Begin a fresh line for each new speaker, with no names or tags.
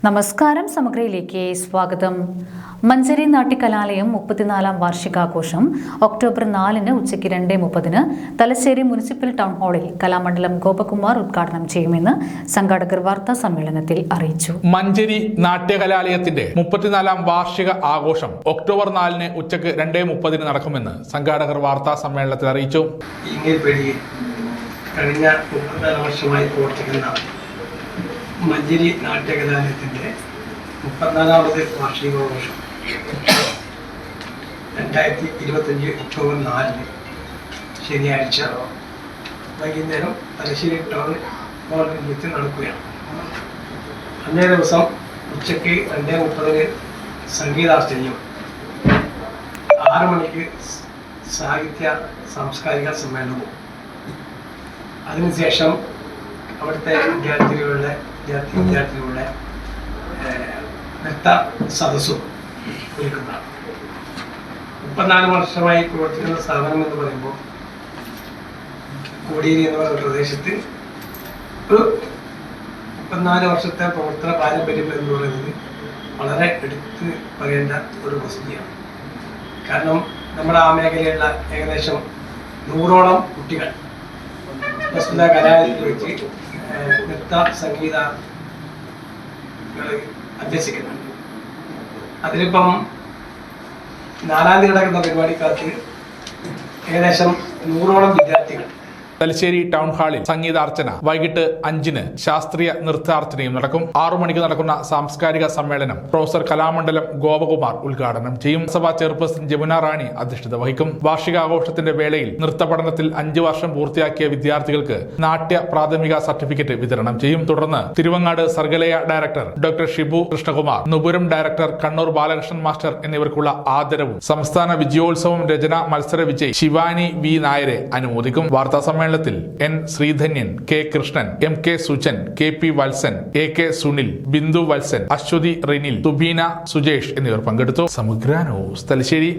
നമസ്കാരം. സമഗ്രയിലേക്ക് സ്വാഗതം. മഞ്ചേരി നാട്യകലാലയം 34-ാം വാർഷികാഘോഷം ഒക്ടോബർ 4-ന് ഉച്ചയ്ക്ക് 2:30-ന് തലശ്ശേരി മുനിസിപ്പൽ ടൗൺ ഹാളിൽ കലാമണ്ഡലം ഗോപകുമാർ ഉദ്ഘാടനം ചെയ്യുമെന്ന് സംഘാടകർ വാർത്താ സമ്മേളനത്തിൽ അറിയിച്ചു.
മഞ്ചേരി നാട്യകലാലയത്തിന്റെ 34-ാം വാർഷിക ആഘോഷം ഒക്ടോബർ 4-ന് ഉച്ചയ്ക്ക് 2:30-ന് നടക്കുമെന്ന് സംഘാടകർ വാർത്താ സമ്മേളനത്തിൽ അറിയിച്ചു.
കഴിഞ്ഞ 34 വർഷമായി പ്രവർത്തിക്കുന്ന മഞ്ചേരി നാട്യകലാലയത്തിൻ്റെ 34ാമത് വാർഷികാഘോഷം 2025 ഒക്ടോബർ 4-ന് ശനിയാഴ്ച വൈകുന്നേരം തലശ്ശേരി ടൗൺ ഹാളിൽ വെച്ച് നടക്കുകയാണ്. അന്നേ ദിവസം ഉച്ചയ്ക്ക് 2:30-ന് സംഗീതാർച്ചനയും 6 മണിക്ക് സാഹിത്യ സാംസ്കാരിക സമ്മേളനവും അതിനുശേഷം അവിടുത്തെ വിദ്യാർത്ഥികളുടെ നൃത്ത സദസ്സും ഒരുക്കുന്നതാണ്. 34 വർഷമായി പ്രവർത്തിക്കുന്ന സ്ഥാപനം എന്ന് പറയുമ്പോൾ കോടിയേരി എന്ന പ്രദേശത്ത് ഒരു 34 വർഷത്തെ പ്രവർത്തന പാരമ്പര്യം എന്ന് പറയുന്നത് വളരെ എടുത്ത് പറയേണ്ട ഒരു വസ്തുതയാണ്. കാരണം നമ്മുടെ ആ മേഖലയിലുള്ള ഏകദേശം 100ഓളം കുട്ടികൾ പ്രസ്തുത കലാലയത്തിൽ വെച്ച് നൃത്ത സംഗീത അഭ്യസിക്കുന്നുണ്ട്. അതിലിപ്പം 4-ാം തീയതി നടക്കുന്ന പരിപാടിക്കകത്ത് ഏകദേശം 100ഓളം വിദ്യാർത്ഥികൾ.
തലശ്ശേരി ടൗൺ ഹാളിൽ സംഗീതാർച്ചന വൈകിട്ട് 5-ന് ശാസ്ത്രീയ നൃത്താർച്ചനയും നടക്കും. 6 മണിക്ക് നടക്കുന്ന സാംസ്കാരിക സമ്മേളനം പ്രൊഫസർ കലാമണ്ഡലം ഗോപകുമാർ ഉദ്ഘാടനം ചെയ്യും. സഭാ ചെയർപേഴ്സൺ ജമുന റാണി അധ്യക്ഷത വഹിക്കും. വാർഷികാഘോഷത്തിന്റെ വേളയിൽ നൃത്ത പഠനത്തിൽ 5 വർഷം പൂർത്തിയാക്കിയ വിദ്യാർത്ഥികൾക്ക് നാട്യ പ്രാഥമിക സർട്ടിഫിക്കറ്റ് വിതരണം ചെയ്യും. തുടർന്ന് Thiruvangad Sargalaya director doctor Shibu Krishnakumar, Nupuram director Kannur Balakrishnan master എന്നിവർക്കുള്ള ആദരവും സംസ്ഥാന വിജയോത്സവം രചന മത്സര വിജയി ശിവാനി വി നായരെ അനുമോദിക്കും. വാർത്താ സമ്മേളനത്തിൽ N Sreedhanyan, K Krishnan, M K Suchan, K P Valsan, A K Sunil, Bindu Valsan, Aswathy Rinil, Subeena Sujesh എന്നിവർ പങ്കെടുത്തു. സമഗ്ര ന്യൂസ് തലശ്ശേരി.